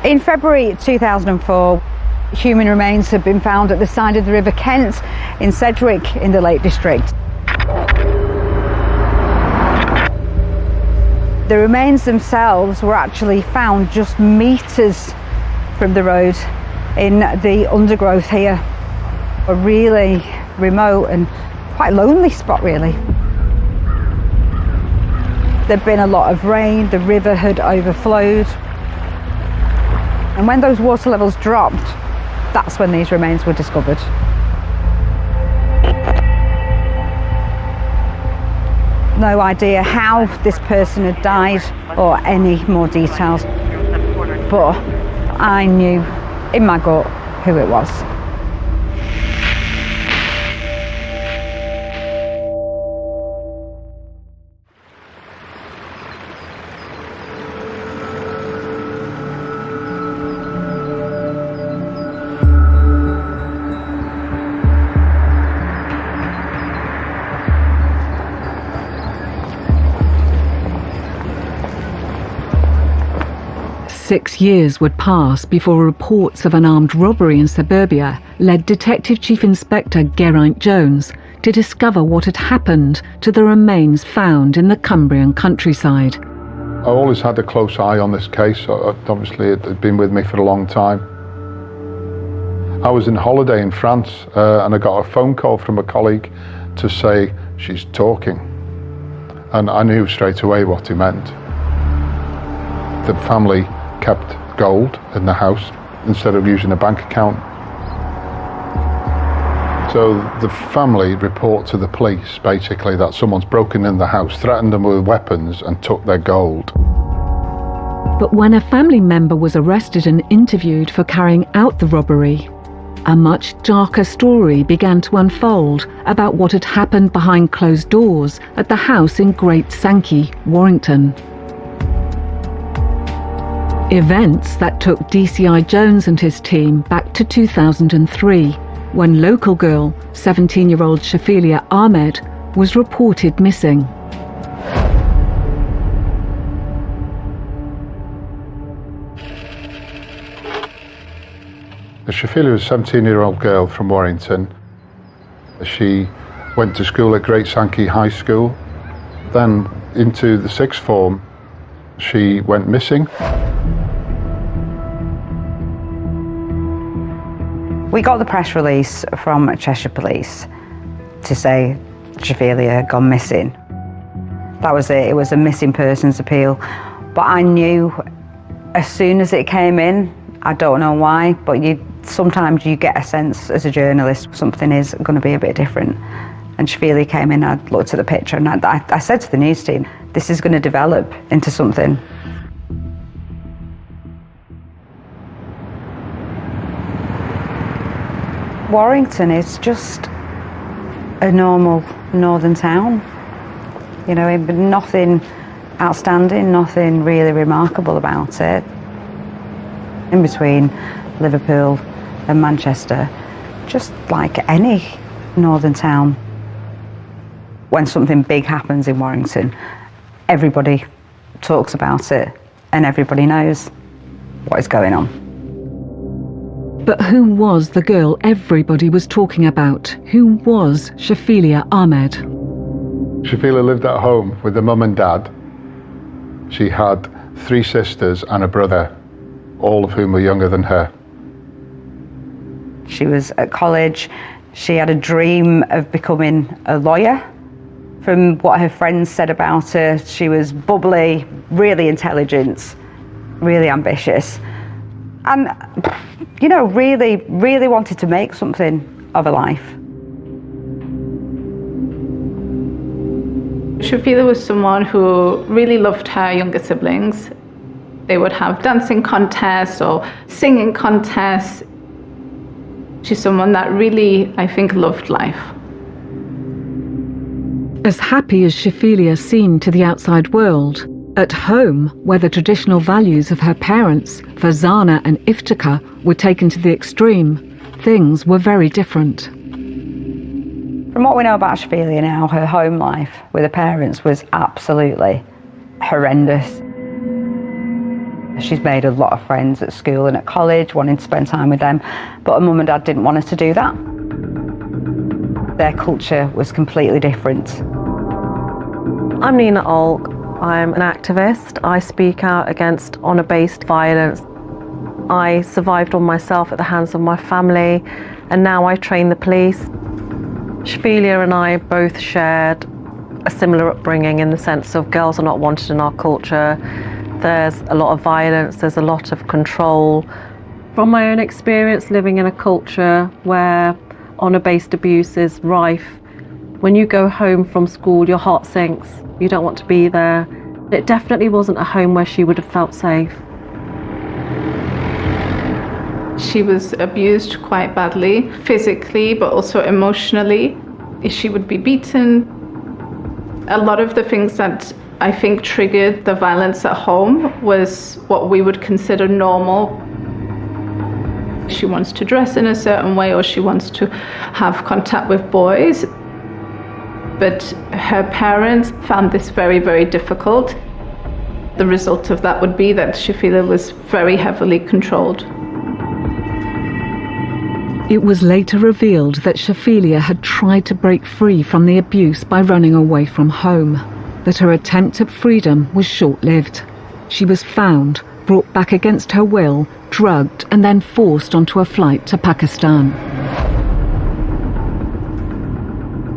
In February 2004, human remains had been found at the side of the River Kent in Sedgwick in the Lake District. The remains themselves were actually found just metres from the road in the undergrowth here. A really remote and quite lonely spot, really. There'd been a lot of rain, the river had overflowed. And when those water levels dropped, that's when these remains were discovered. No idea how this person had died or any more details, but I knew in my gut who it was. Six years would pass before reports of an armed robbery in suburbia led Detective Chief Inspector Geraint Jones to discover what had happened to the remains found in the Cumbrian countryside. I always had a close eye on this case. Obviously, it had been with me for a long time. I was on holiday in France and I got a phone call from a colleague to say she's talking. And I knew straight away what he meant. The family kept gold in the house instead of using a bank account. So the family report to the police basically that someone's broken in the house, threatened them with weapons and took their gold. But when a family member was arrested and interviewed for carrying out the robbery, a much darker story began to unfold about what had happened behind closed doors at the house in Great Sankey, Warrington. Events that took DCI Jones and his team back to 2003, when local girl, 17-year-old Shafila Ahmed, was reported missing. Shafila was a 17-year-old girl from Warrington. She went to school at Great Sankey High School. Then into the sixth form, she went missing. We got the press release from Cheshire Police to say Shafila had gone missing. That was it. It was a missing persons appeal. But I knew as soon as it came in, I don't know why, but sometimes you get a sense as a journalist something is going to be a bit different. And Shafila came in, I looked at the picture and I said to the news team, this is going to develop into something. Warrington is just a normal northern town. You know, nothing outstanding, nothing really remarkable about it. In between Liverpool and Manchester, just like any northern town. When something big happens in Warrington, everybody talks about it and everybody knows what is going on. But who was the girl everybody was talking about? Who was Shafila Ahmed? Shafila lived at home with her mum and dad. She had 3 sisters and a brother, all of whom were younger than her. She was at college. She had a dream of becoming a lawyer. From what her friends said about her, she was bubbly, really intelligent, really ambitious. And, you know, really, really wanted to make something of her life. Shafila was someone who really loved her younger siblings. They would have dancing contests or singing contests. She's someone that really, I think, loved life. As happy as Shafila seemed to the outside world, at home, where the traditional values of her parents, Fazana and Iftikhar, were taken to the extreme, things were very different. From what we know about Shafila now, her home life with her parents was absolutely horrendous. She's made a lot of friends at school and at college, wanting to spend time with them, but her mum and dad didn't want her to do that. Their culture was completely different. I'm Nina Olk. I'm an activist. I speak out against honour-based violence. I survived on myself at the hands of my family, and now I train the police. Shafeelia and I both shared a similar upbringing in the sense of girls are not wanted in our culture. There's a lot of violence, there's a lot of control. From my own experience living in a culture where honour-based abuse is rife, when you go home from school, your heart sinks. You don't want to be there. It definitely wasn't a home where she would have felt safe. She was abused quite badly, physically, but also emotionally. She would be beaten. A lot of the things that I think triggered the violence at home was what we would consider normal. She wants to dress in a certain way, or she wants to have contact with boys. But her parents found this very, very difficult. The result of that would be that Shafeelia was very heavily controlled. It was later revealed that Shafeelia had tried to break free from the abuse by running away from home, but her attempt at freedom was short-lived. She was found, brought back against her will, drugged and then forced onto a flight to Pakistan.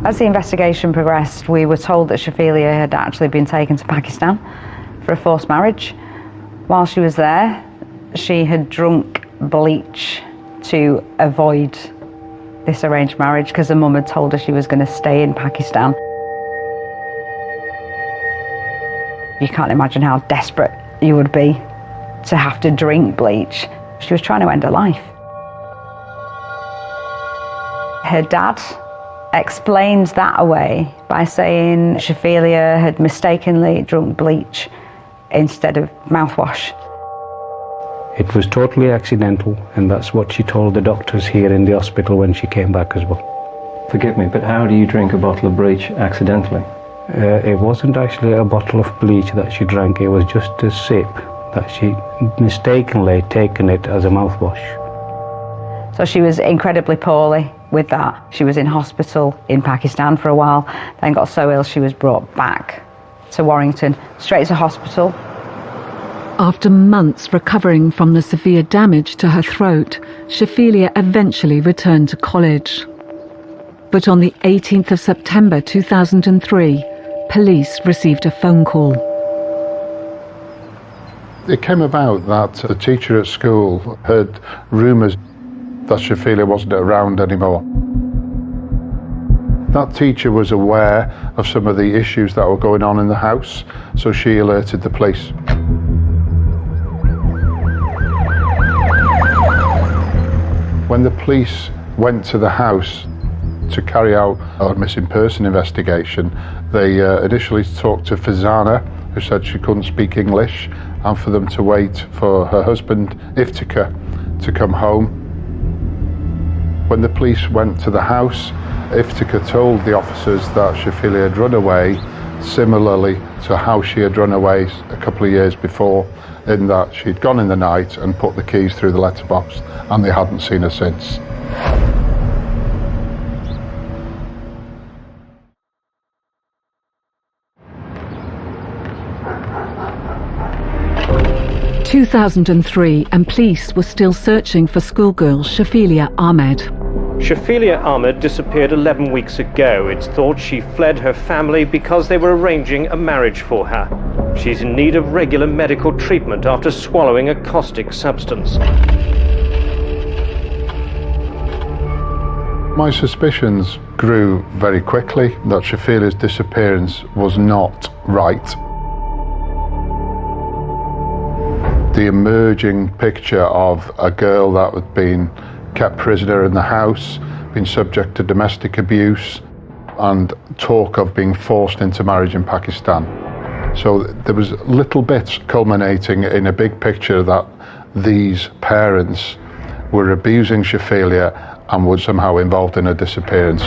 As the investigation progressed, we were told that Shafeelia had actually been taken to Pakistan for a forced marriage. While she was there, she had drunk bleach to avoid this arranged marriage because her mum had told her she was going to stay in Pakistan. You can't imagine how desperate you would be to have to drink bleach. She was trying to end her life. Her dad explains that away by saying Shafeelia had mistakenly drunk bleach instead of mouthwash. It was totally accidental, and that's what she told the doctors here in the hospital when she came back as well. Forgive me, but how do you drink a bottle of bleach accidentally? It wasn't actually a bottle of bleach that she drank, it was just a sip that she mistakenly taken it as a mouthwash. So she was incredibly poorly with that. She was in hospital in Pakistan for a while, then got so ill she was brought back to Warrington, straight to hospital. After months recovering from the severe damage to her throat, Shafeelia eventually returned to college. But on the 18th of September 2003, police received a phone call. It came about that the teacher at school heard rumours that Shafeelia wasn't around anymore. That teacher was aware of some of the issues that were going on in the house, so she alerted the police. When the police went to the house to carry out a missing person investigation, they initially talked to Fazana, who said she couldn't speak English, and for them to wait for her husband, Iftika, to come home. When the police went to the house, Iftika told the officers that Shafeelia had run away, similarly to how she had run away a couple of years before, in that she'd gone in the night and put the keys through the letterbox, and they hadn't seen her since. In 2003, and police were still searching for schoolgirl Shafeelia Ahmed. Shafeelia Ahmed disappeared 11 weeks ago. It's thought she fled her family because they were arranging a marriage for her. She's in need of regular medical treatment after swallowing a caustic substance. My suspicions grew very quickly that Shafeelia's disappearance was not right. The emerging picture of a girl that had been kept prisoner in the house, been subject to domestic abuse, and talk of being forced into marriage in Pakistan. So there was little bits culminating in a big picture that these parents were abusing Shafeelia and were somehow involved in her disappearance.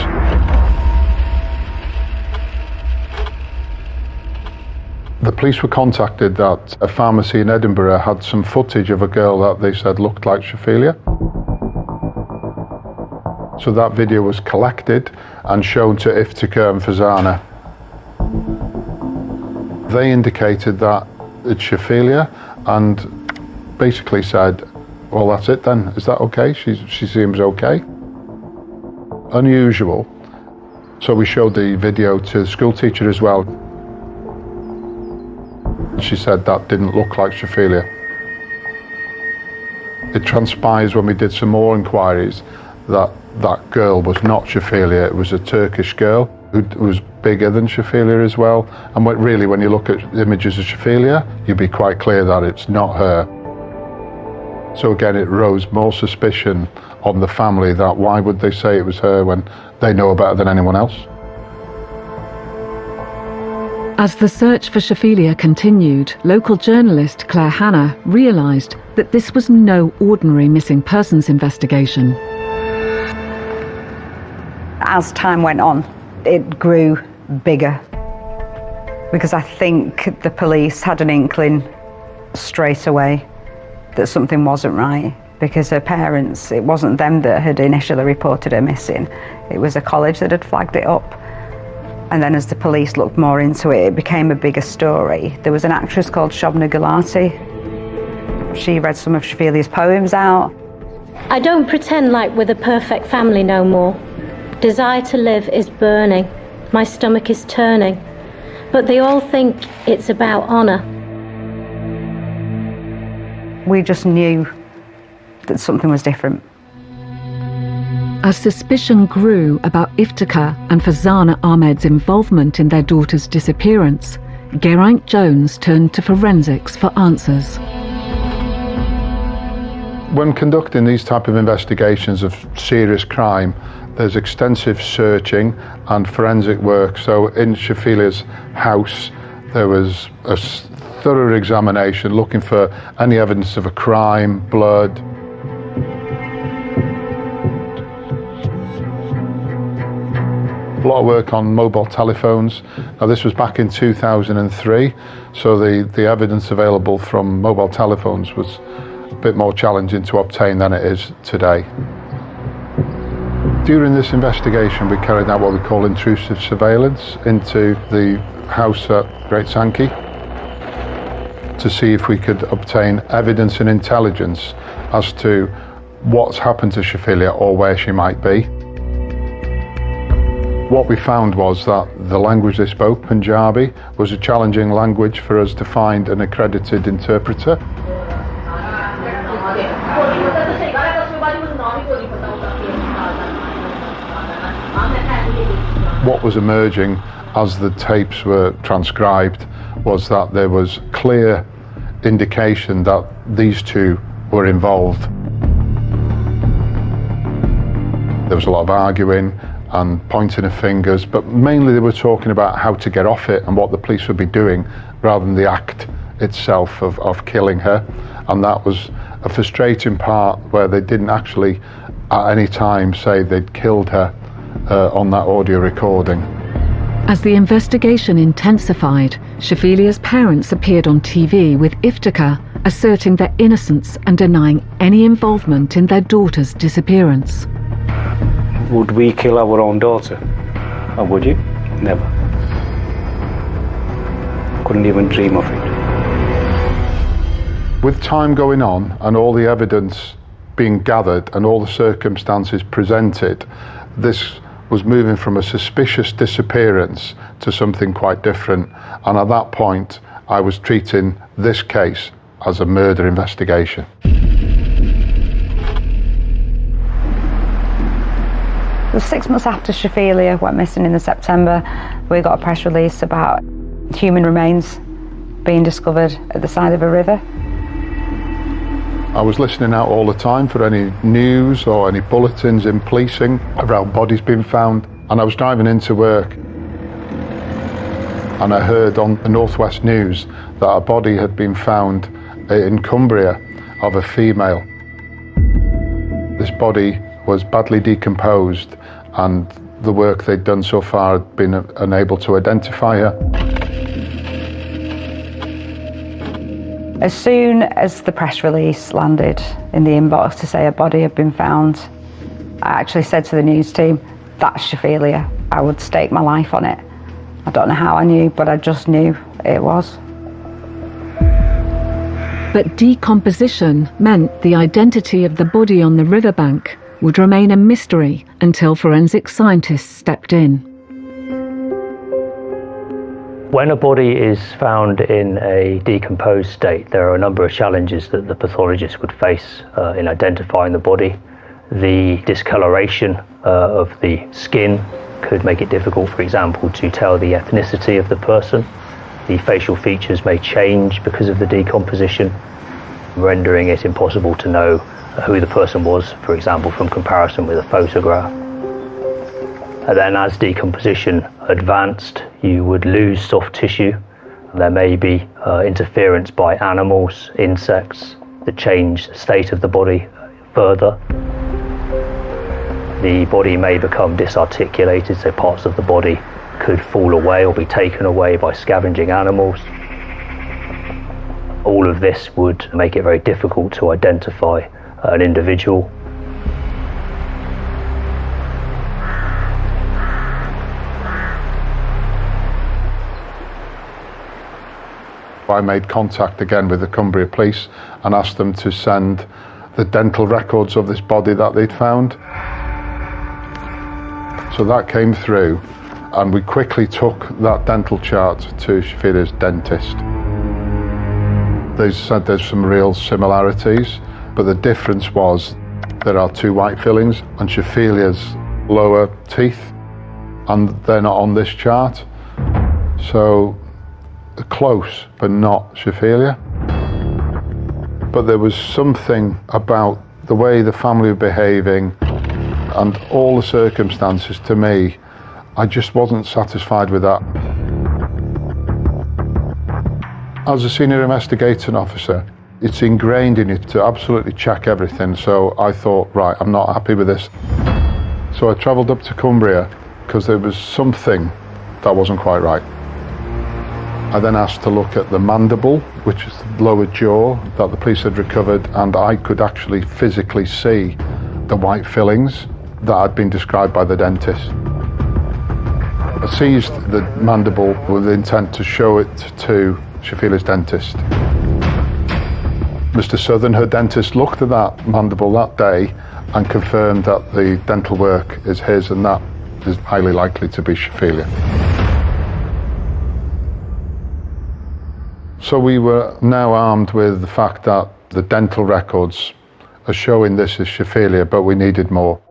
The police were contacted that a pharmacy in Edinburgh had some footage of a girl that they said looked like Shophelia. So that video was collected and shown to Iftika and Fazana. They indicated that it's Shophelia and basically said, well, that's it then, is that okay? She seems okay. Unusual. So we showed the video to the school teacher as well. She said that didn't look like Shophelia. It transpires when we did some more inquiries that that girl was not Shophelia, it was a Turkish girl who was bigger than Shophelia as well. And really, when you look at images of Shophelia, you'd be quite clear that it's not her. So again, it rose more suspicion on the family that why would they say it was her when they know better than anyone else? As the search for Shophelia continued, local journalist Claire Hanna realised that this was no ordinary missing persons investigation. As time went on, it grew bigger because I think the police had an inkling straight away that something wasn't right, because her parents, it wasn't them that had initially reported her missing, it was a college that had flagged it up. And then as the police looked more into it, it became a bigger story. There was an actress called Shobna Gulati. She read some of Shophelia's poems out. I don't pretend like we're the perfect family no more. Desire to live is burning. My stomach is turning. But they all think it's about honour. We just knew that something was different. As suspicion grew about Iftika and Fazana Ahmed's involvement in their daughter's disappearance, Geraint Jones turned to forensics for answers. When conducting these type of investigations of serious crime, there's extensive searching and forensic work. So in Shophelia's house, there was a thorough examination looking for any evidence of a crime, blood. A lot of work on mobile telephones. Now this was back in 2003, so the evidence available from mobile telephones was a bit more challenging to obtain than it is today. During this investigation, we carried out what we call intrusive surveillance into the house at Great Sankey to see if we could obtain evidence and intelligence as to what's happened to Shophelia or where she might be. What we found was that the language they spoke, Punjabi, was a challenging language for us to find an accredited interpreter. What was emerging as the tapes were transcribed was that there was clear indication that these two were involved. There was a lot of arguing and pointing of fingers, but mainly they were talking about how to get off it and what the police would be doing rather than the act itself of killing her. And that was a frustrating part where they didn't actually at any time say they'd killed her on that audio recording. As the investigation intensified, Shophelia's parents appeared on TV with Iftika asserting their innocence and denying any involvement in their daughter's disappearance. Would we kill our own daughter? Or would you? Never. Couldn't even dream of it. With time going on and all the evidence being gathered and all the circumstances presented, this was moving from a suspicious disappearance to something quite different. And at that point, I was treating this case as a murder investigation. It was 6 months after Shophelia went missing in the September, we got a press release about human remains being discovered at the side of a river. I was listening out all the time for any news or any bulletins in policing around bodies being found, and I was driving into work and I heard on the Northwest News that a body had been found in Cumbria of a female. This body was badly decomposed and the work they'd done so far had been unable to identify her. As soon as the press release landed in the inbox to say a body had been found, I actually said to the news team, that's Shophelia. I would stake my life on it. I don't know how I knew, but I just knew it was. But decomposition meant the identity of the body on the riverbank would remain a mystery until forensic scientists stepped in. When a body is found in a decomposed state, there are a number of challenges that the pathologist would face in identifying the body. The discoloration of the skin could make it difficult, for example, to tell the ethnicity of the person. The facial features may change because of the decomposition, rendering it impossible to know who the person was, for example, from comparison with a photograph. And then as decomposition advanced, you would lose soft tissue. There may be interference by animals, insects, that change the state of the body further. The body may become disarticulated, so parts of the body could fall away or be taken away by scavenging animals. All of this would make it very difficult to identify an individual. I made contact again with the Cumbria Police and asked them to send the dental records of this body that they'd found. So that came through, and we quickly took that dental chart to Shophelia's dentist. They said there's some real similarities, but the difference was there are two white fillings on Shophelia's lower teeth, and they're not on this chart. So close, but not Shophelia. But there was something about the way the family were behaving and all the circumstances. To me, I just wasn't satisfied with that. As a senior investigating officer, it's ingrained in you to absolutely check everything. So I thought, right, I'm not happy with this. So I travelled up to Cumbria because there was something that wasn't quite right. I then asked to look at the mandible, which is the lower jaw that the police had recovered, and I could actually physically see the white fillings that had been described by the dentist. I seized the mandible with the intent to show it to Shophelia's dentist. Mr. Southern, her dentist, looked at that mandible that day and confirmed that the dental work is his, and that is highly likely to be Shophelia. So we were now armed with the fact that the dental records are showing this as Shophelia, but we needed more.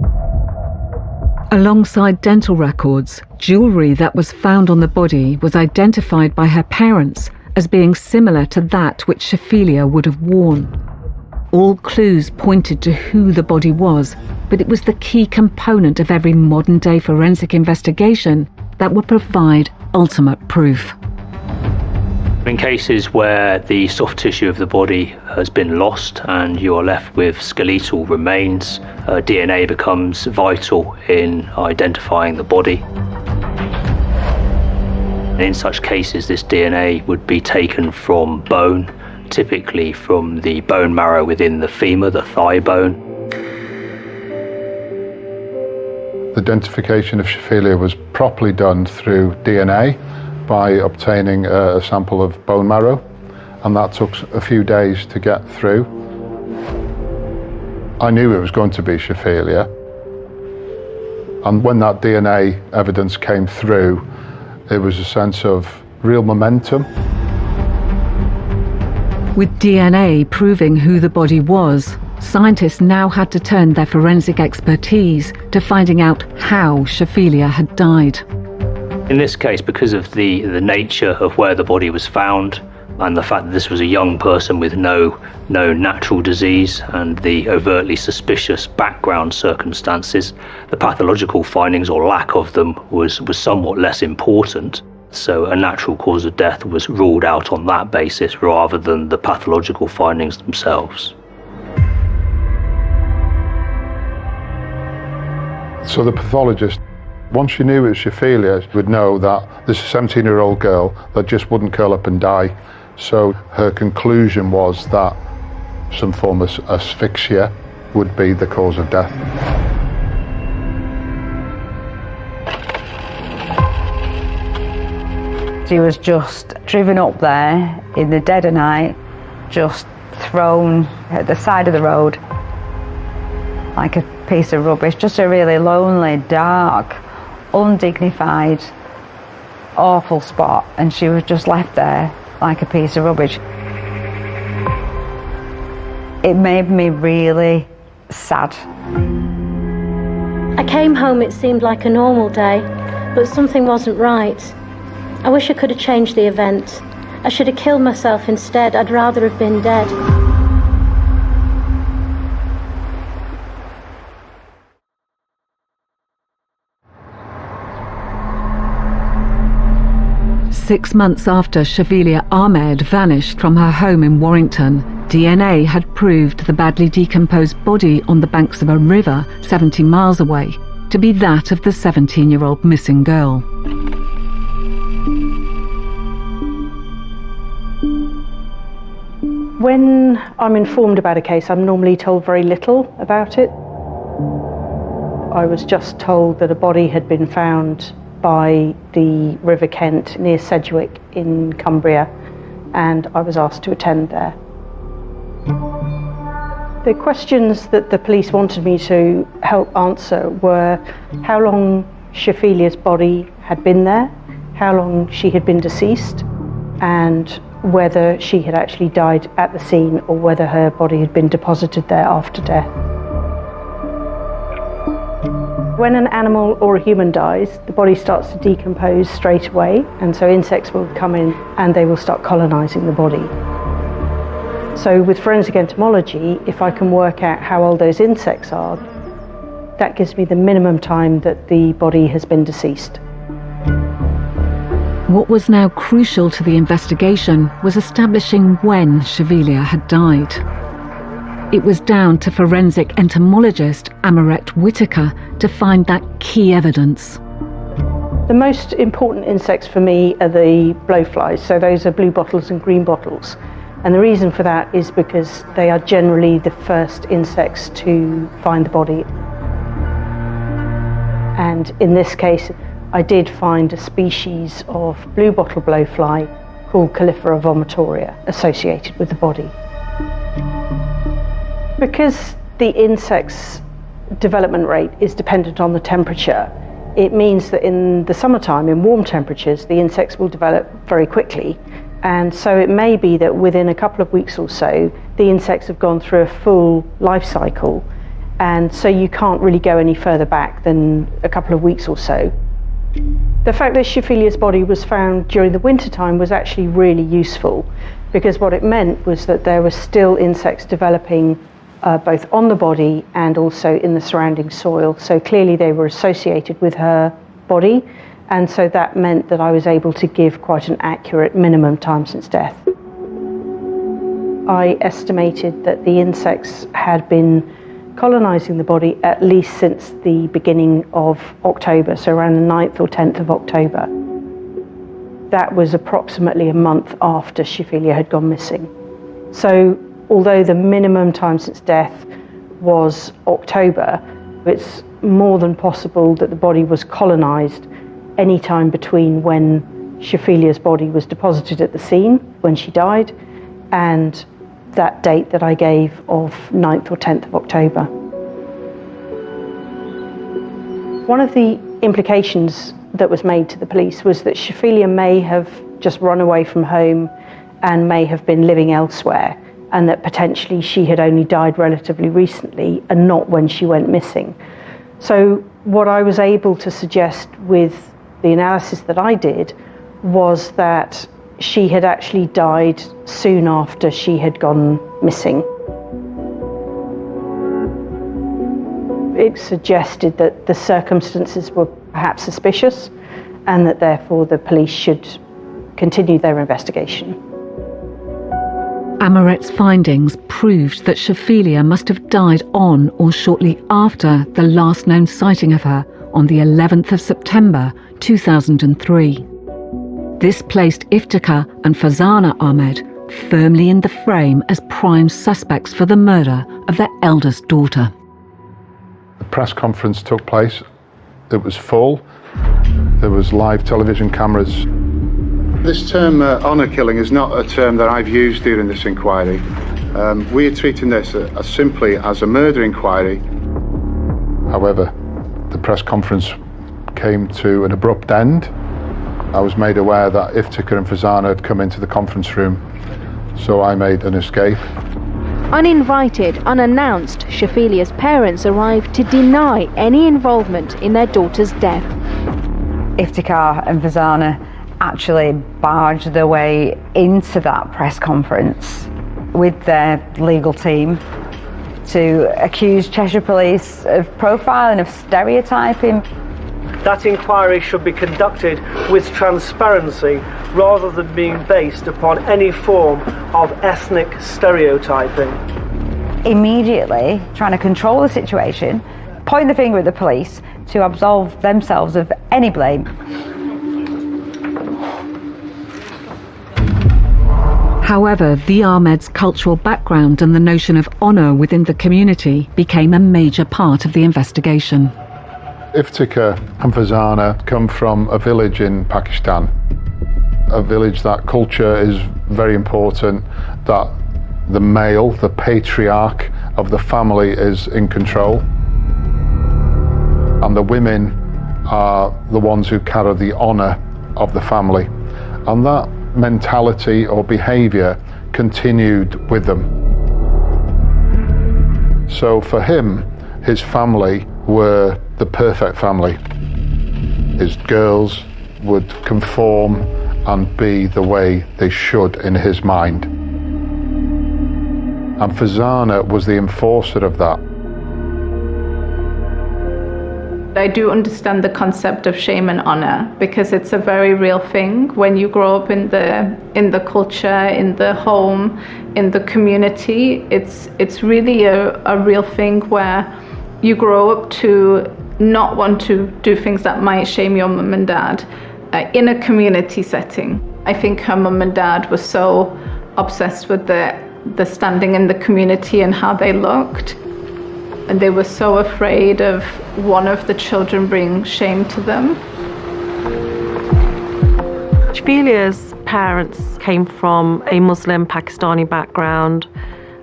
Alongside dental records, jewellery that was found on the body was identified by her parents as being similar to that which Shophelia would have worn. All clues pointed to who the body was, but it was the key component of every modern-day forensic investigation that would provide ultimate proof. In cases where the soft tissue of the body has been lost and you are left with skeletal remains, DNA becomes vital in identifying the body. In such cases, this DNA would be taken from bone, typically from the bone marrow within the femur, the thigh bone. The identification of Shophelia was properly done through DNA by obtaining a sample of bone marrow, and that took a few days to get through. I knew it was going to be Shophelia, and when that DNA evidence came through, it was a sense of real momentum. With DNA proving who the body was, scientists now had to turn their forensic expertise to finding out how Shophelia had died. In this case, because of the nature of where the body was found and the fact that this was a young person with no natural disease and the overtly suspicious background circumstances, the pathological findings or lack of them was somewhat less important. So a natural cause of death was ruled out on that basis rather than the pathological findings themselves. So the pathologist, once you knew it was Shophelia, would know that this is a 17-year-old girl that just wouldn't curl up and die So her conclusion was that some form of asphyxia would be the cause of death. She was just driven up there in the dead of night, just thrown at the side of the road like a piece of rubbish. Just a really lonely, dark, undignified, awful spot, and she was just left there like a piece of rubbish. It made me really sad. I came home, it seemed like a normal day, but something wasn't right. I wish I could have changed the event. I should have killed myself instead. I'd rather have been dead. Six months after Shavilia Ahmed vanished from her home in Warrington, DNA had proved the badly decomposed body on the banks of a river 70 miles away to be that of the 17-year-old missing girl. When I'm informed about a case, I'm normally told very little about it. I was just told that a body had been found by the River Kent near Sedgwick in Cumbria, and I was asked to attend there. The questions that the police wanted me to help answer were how long Shafilia's body had been there, how long she had been deceased, and whether she had actually died at the scene or whether her body had been deposited there after death. When an animal or a human dies, the body starts to decompose straight away, and so insects will come in and they will start colonising the body. So with forensic entomology, if I can work out how old those insects are, that gives me the minimum time that the body has been deceased. What was now crucial to the investigation was establishing when Shavilia had died. It was down to forensic entomologist Amaret Whitaker to find that key evidence. The most important insects for me are the blowflies, so those are blue bottles and green bottles. And the reason for that is because they are generally the first insects to find the body. And in this case, I did find a species of blue bottle blowfly called Califera vomitoria associated with the body. Because the insect's development rate is dependent on the temperature, it means that in the summertime, in warm temperatures, the insects will develop very quickly. And so it may be that within a couple of weeks or so, the insects have gone through a full life cycle. And so you can't really go any further back than a couple of weeks or so. The fact that Shafilia's body was found during the wintertime was actually really useful, because what it meant was that there were still insects developing both on the body and also in the surrounding soil. So clearly they were associated with her body, and so that meant that I was able to give quite an accurate minimum time since death. I estimated that the insects had been colonising the body at least since the beginning of October, so around the 9th or 10th of October. That was approximately a month after Shafilia had gone missing. So although the minimum time since death was October, it's more than possible that the body was colonised any time between when Shafilia's body was deposited at the scene, when she died, and that date that I gave of 9th or 10th of October. One of the implications that was made to the police was that Shafilia may have just run away from home and may have been living elsewhere, and that potentially she had only died relatively recently and not when she went missing. So what I was able to suggest with the analysis that I did was that she had actually died soon after she had gone missing. It suggested that the circumstances were perhaps suspicious and that therefore the police should continue their investigation. Amaret's findings proved that Shafilia must have died on or shortly after the last known sighting of her on the 11th of September 2003. This placed Iftikhar and Farzana Ahmed firmly in the frame as prime suspects for the murder of their eldest daughter. The press conference took place. It was full. There was live television cameras. This term honour killing is not a term that I've used during this inquiry. We are treating this as simply as a murder inquiry. However, the press conference came to an abrupt end. I was made aware that Iftikhar and Farzana had come into the conference room, so I made an escape. Uninvited, unannounced, Shafilia's parents arrived to deny any involvement in their daughter's death. Iftikhar and Farzana actually barged their way into that press conference with their legal team to accuse Cheshire Police of profiling, of stereotyping. That inquiry should be conducted with transparency rather than being based upon any form of ethnic stereotyping. Immediately trying to control the situation, point the finger at the police to absolve themselves of any blame. However, the Ahmed's cultural background and the notion of honour within the community became a major part of the investigation. Iftikhar and Farzana come from a village in Pakistan, a village that culture is very important, that the male, the patriarch of the family is in control, and the women are the ones who carry the honour of the family. And that mentality or behaviour continued with them. So for him, his family were the perfect family. His girls would conform and be the way they should in his mind. And Farzana was the enforcer of that. I do understand the concept of shame and honor because it's a very real thing when you grow up in the culture, in the home, in the community. It's really a real thing where you grow up to not want to do things that might shame your mum and dad in a community setting. I think her mum and dad were so obsessed with the standing in the community and how they looked. And they were so afraid of one of the children bringing shame to them. Shafilia's parents came from a Muslim Pakistani background.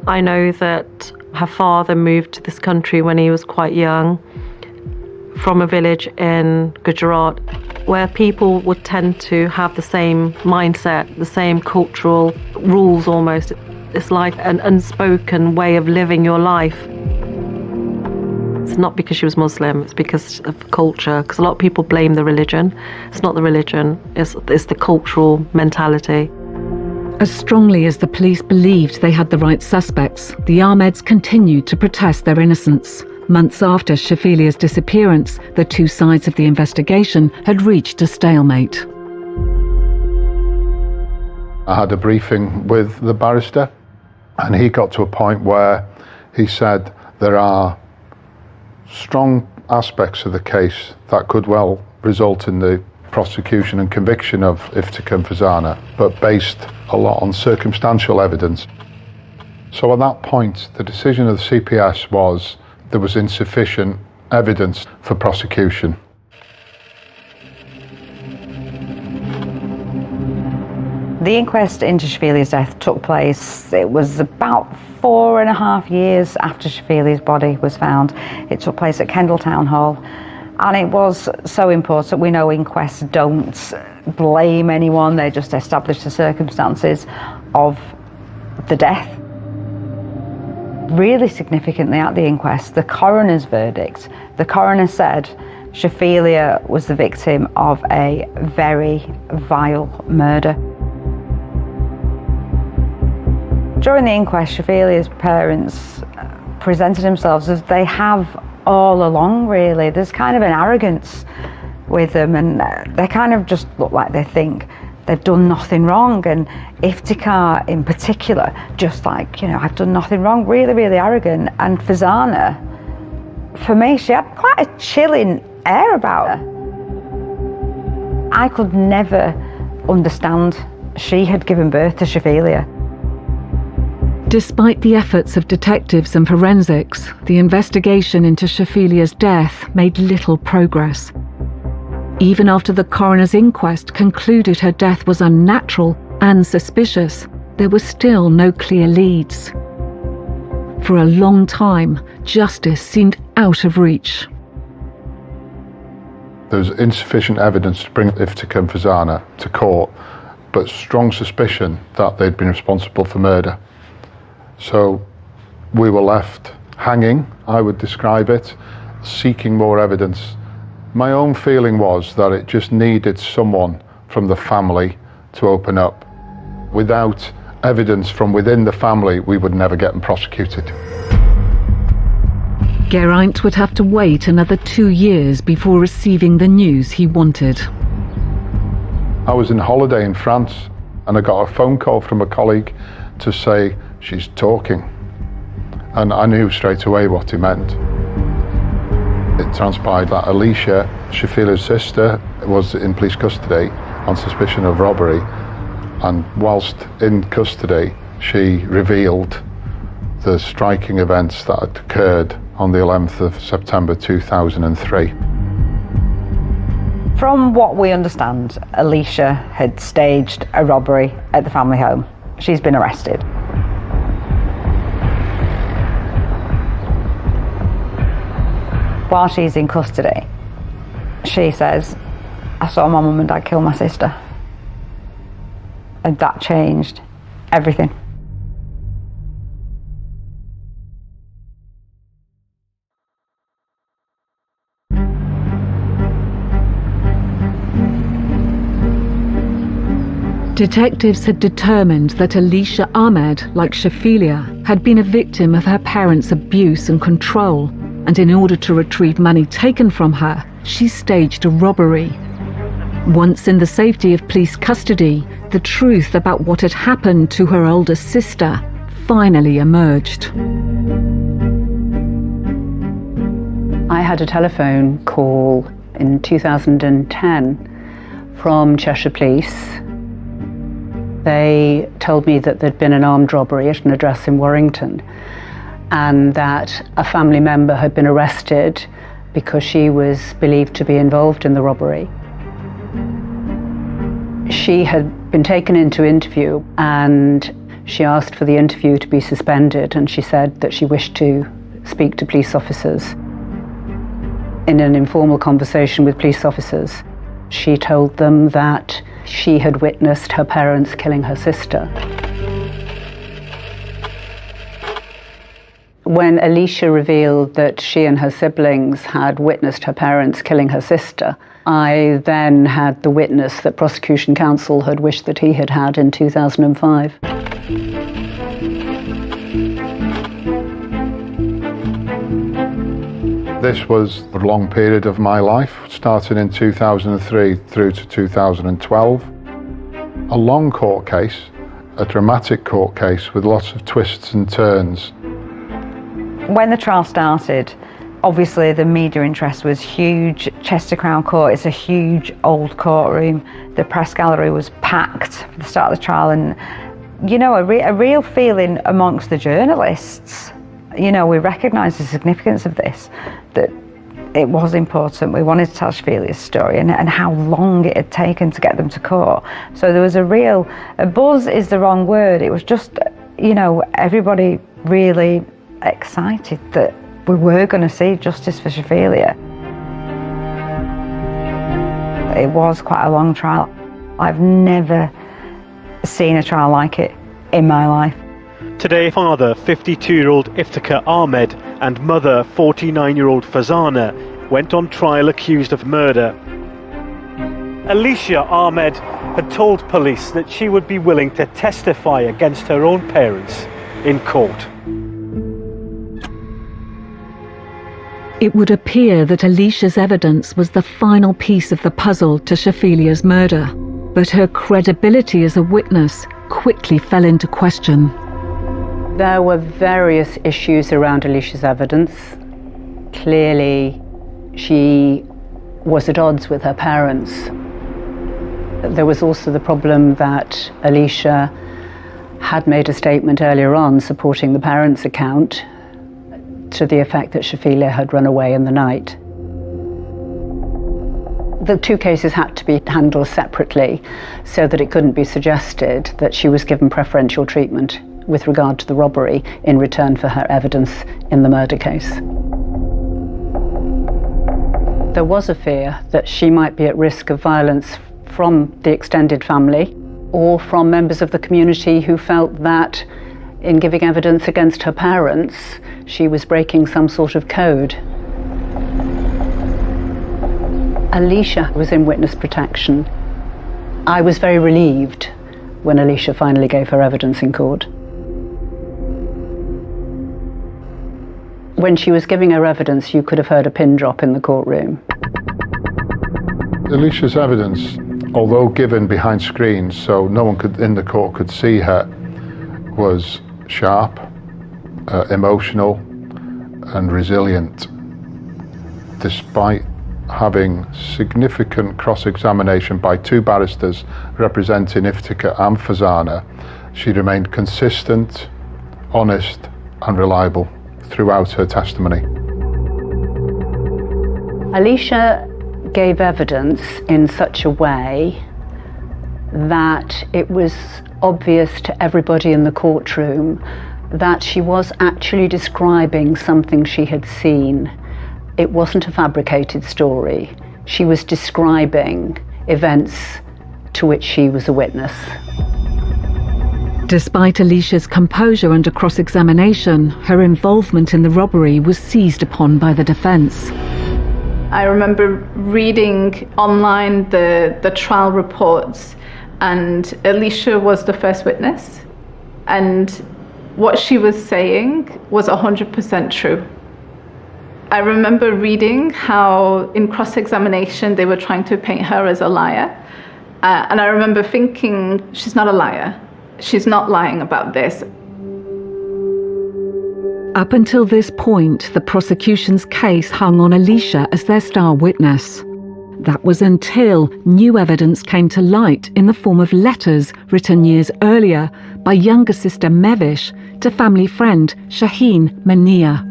I know that her father moved to this country when he was quite young from a village in Gujarat where people would tend to have the same mindset, the same cultural rules almost. It's like an unspoken way of living your life. It's not because she was Muslim, it's because of culture, because a lot of people blame the religion. It's not the religion, it's the cultural mentality. As strongly as the police believed they had the right suspects, the Ahmeds continued to protest their innocence. Months after Shafilia's disappearance, the two sides of the investigation had reached a stalemate. I had a briefing with the barrister, and he got to a point where he said there are strong aspects of the case that could well result in the prosecution and conviction of Iftikhar and Farzana, but based a lot on circumstantial evidence. So at that point, the decision of the CPS was there was insufficient evidence for prosecution. The inquest into Shafilia's death took place, it was about 4.5 years after Shafilia's body was found. It took place at Kendal Town Hall, and it was so important. We know inquests don't blame anyone, they just establish the circumstances of the death. Really significantly at the inquest, the coroner's verdict, the coroner said Shafilia was the victim of a very vile murder. During the inquest, Shafilia's parents presented themselves as they have all along, really. There's kind of an arrogance with them, and they kind of just look like they think they've done nothing wrong. And Iftikhar in particular, just like, I've done nothing wrong, really, really arrogant. And Farzana, for me, she had quite a chilling air about her. I could never understand she had given birth to Shaphelia. Despite the efforts of detectives and forensics, the investigation into Shaphelia's death made little progress. Even after the coroner's inquest concluded her death was unnatural and suspicious, there were still no clear leads. For a long time, justice seemed out of reach. There was insufficient evidence to bring Iftikhar and Fazana to court, but strong suspicion that they'd been responsible for murder. So we were left hanging, I would describe it, seeking more evidence. My own feeling was that it just needed someone from the family to open up. Without evidence from within the family, we would never get them prosecuted. Geraint would have to wait another 2 years before receiving the news he wanted. I was in holiday in France and I got a phone call from a colleague to say, she's talking. And I knew straight away what he meant. It transpired that Alicia, Shaphelia's sister, was in police custody on suspicion of robbery. And whilst in custody, she revealed the striking events that had occurred on the 11th of September 2003. From what we understand, Alicia had staged a robbery at the family home. She's been arrested. While she's in custody, she says, I saw my mum and dad kill my sister. And that changed everything. Detectives had determined that Alicia Ahmed, like Shaphelia, had been a victim of her parents' abuse and control, and in order to retrieve money taken from her, she staged a robbery. Once in the safety of police custody, the truth about what had happened to her older sister finally emerged. I had a telephone call in 2010 from Cheshire Police. They told me that there'd been an armed robbery at an address in Warrington and that a family member had been arrested because she was believed to be involved in the robbery. She had been taken into interview and she asked for the interview to be suspended, and she said that she wished to speak to police officers. In an informal conversation with police officers, she told them that she had witnessed her parents killing her sister. When Alicia revealed that she and her siblings had witnessed her parents killing her sister, I then had the witness that prosecution counsel had wished that he had had in 2005. This was a long period of my life, starting in 2003 through to 2012. A long court case, a dramatic court case with lots of twists and turns. When the trial started, obviously the media interest was huge. Chester Crown Court is a huge old courtroom. The press gallery was packed for the start of the trial, and you know, a real feeling amongst the journalists. You know, we recognised the significance of this, that it was important. We wanted to tell Shaphelia's story and how long it had taken to get them to court. So there was a buzz is the wrong word. It was just, you know, everybody really excited that we were going to see justice for Shaphelia. It was quite a long trial. I've never seen a trial like it in my life. Today, father 52-year-old Iftikhar Ahmed and mother 49-year-old Fazana went on trial accused of murder. Alicia Ahmed had told police that she would be willing to testify against her own parents in court. It would appear that Alicia's evidence was the final piece of the puzzle to Shaphelia's murder, but her credibility as a witness quickly fell into question. There were various issues around Alicia's evidence. Clearly, she was at odds with her parents. There was also the problem that Alicia had made a statement earlier on supporting the parents' account to the effect that Shafila had run away in the night. The two cases had to be handled separately so that it couldn't be suggested that she was given preferential treatment with regard to the robbery in return for her evidence in the murder case. There was a fear that she might be at risk of violence from the extended family or from members of the community who felt that in giving evidence against her parents, she was breaking some sort of code. Alicia was in witness protection. I was very relieved when Alicia finally gave her evidence in court. When she was giving her evidence, you could have heard a pin drop in the courtroom. Alicia's evidence, although given behind screens so no one in the court could see her, was sharp, emotional and resilient. Despite having significant cross-examination by two barristers representing Iftikhar and Fazana, she remained consistent, honest and reliable throughout her testimony. Alicia gave evidence in such a way that it was obvious to everybody in the courtroom that she was actually describing something she had seen. It wasn't a fabricated story. She was describing events to which she was a witness. Despite Alicia's composure under cross-examination, her involvement in the robbery was seized upon by the defence. I remember reading online the trial reports, and Alicia was the first witness, and what she was saying was 100% true. I remember reading how in cross-examination they were trying to paint her as a liar, and I remember thinking, she's not a liar. She's not lying about this. Up until this point, the prosecution's case hung on Alicia as their star witness. That was until new evidence came to light in the form of letters written years earlier by younger sister Mevish to family friend Shaheen Mania.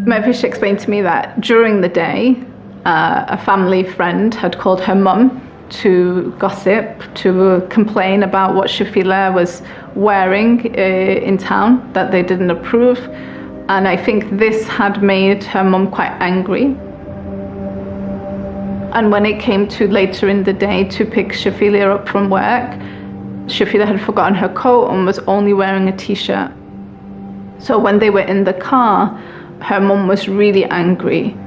Mevish explained to me that during the day, a family friend had called her mum to gossip, to complain about what Shafila was wearing in town, that they didn't approve. And I think this had made her mum quite angry. And when it came to later in the day to pick Shafila up from work, Shafila had forgotten her coat and was only wearing a t-shirt. So when they were in the car, her mum was really angry.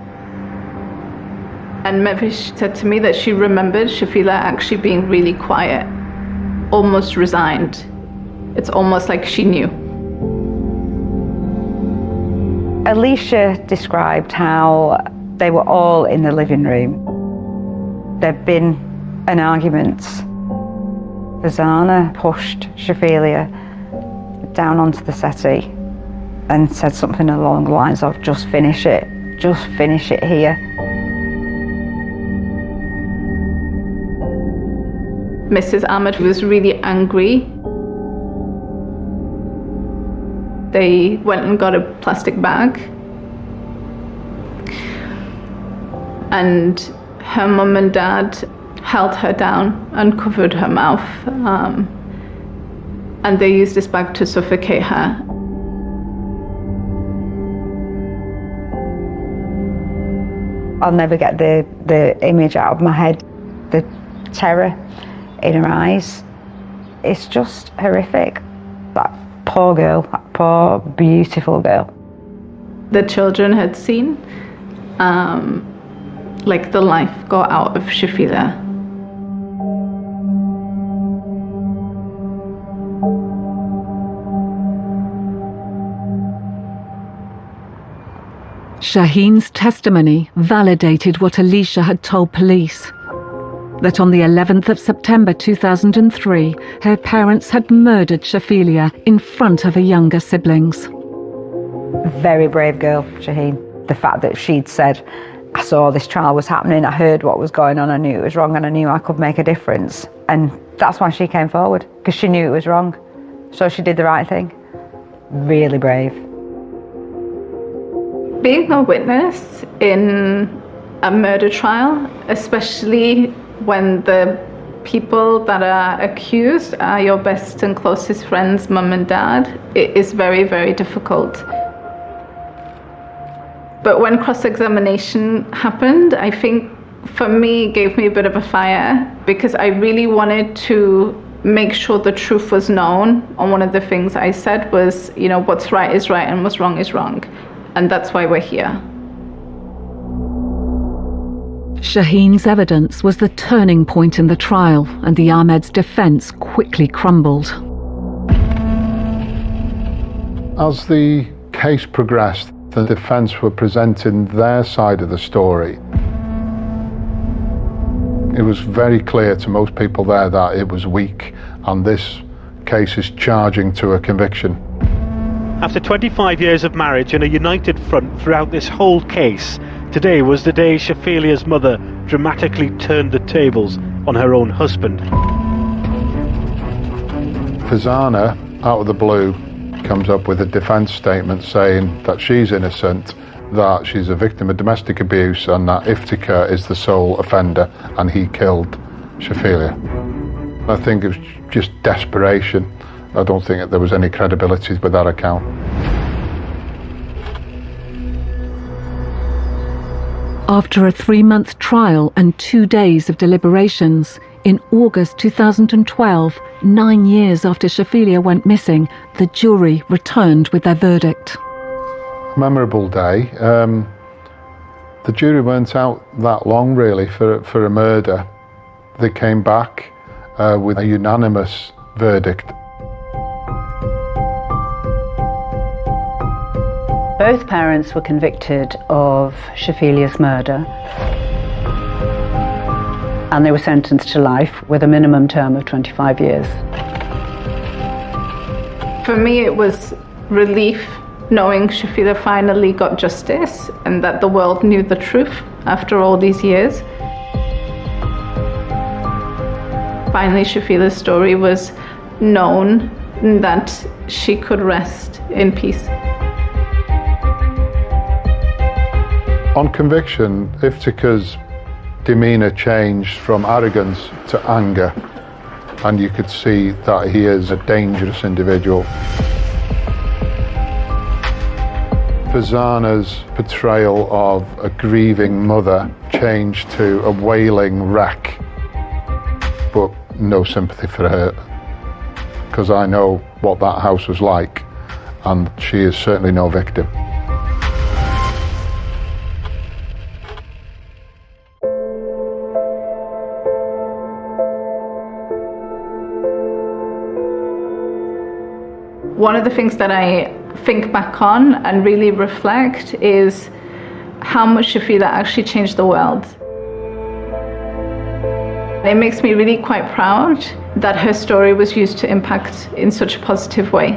And Mevish said to me that she remembered Shafila actually being really quiet, almost resigned. It's almost like she knew. Alicia described how they were all in the living room. There'd been an argument. Fazana pushed Shafila down onto the settee and said something along the lines of, just finish it here. Mrs. Ahmed was really angry. They went and got a plastic bag, and her mum and dad held her down and covered her mouth, and they used this bag to suffocate her. I'll never get the image out of my head, the terror in her eyes. It's just horrific. That poor girl, that poor beautiful girl. The children had seen like the life go out of Shafila. Shaheen's testimony validated what Alicia had told police, that on the 11th of September 2003, her parents had murdered Shafila in front of her younger siblings. Very brave girl, Shaheen. The fact that she'd said, I saw this trial was happening, I heard what was going on, I knew it was wrong, and I knew I could make a difference. And that's why she came forward, because she knew it was wrong. So she did the right thing. Really brave. Being a witness in a murder trial, especially when the people that are accused are your best and closest friends, mum and dad, it is very, very difficult. But when cross-examination happened, I think for me it gave me a bit of a fire, because I really wanted to make sure the truth was known. And one of the things I said was, you know, what's right is right and what's wrong is wrong. And that's why we're here. Shaheen's evidence was the turning point in the trial, and the Ahmed's defence quickly crumbled. As the case progressed, the defence were presenting their side of the story. It was very clear to most people there that it was weak, and this case is charging to a conviction. After 25 years of marriage and a united front throughout this whole case, today was the day Shafilia's mother dramatically turned the tables on her own husband. Fazana, out of the blue, comes up with a defence statement saying that she's innocent, that she's a victim of domestic abuse, and that Iftikhar is the sole offender and he killed Shafilia. I think it was just desperation. I don't think that there was any credibility with that account. After a 3-month trial and 2 days of deliberations, in August 2012, 9 years after Shafilia went missing, the jury returned with their verdict. Memorable day. The jury weren't out that long really for a murder. They came back with a unanimous verdict. Both parents were convicted of Shafilia's murder, and they were sentenced to life with a minimum term of 25 years. For me, it was relief knowing Shafilia finally got justice and that the world knew the truth after all these years. Finally, Shafilia's story was known, and that she could rest in peace. On conviction, Iftikhar's demeanour changed from arrogance to anger, and you could see that he is a dangerous individual. Fazana's portrayal of a grieving mother changed to a wailing wreck, but no sympathy for her, because I know what that house was like, and she is certainly no victim. One of the things that I think back on and really reflect is how much Shafilia actually changed the world. It makes me really quite proud that her story was used to impact in such a positive way.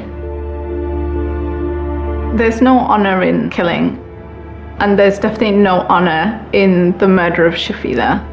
There's no honour in killing, and there's definitely no honour in the murder of Shafilia.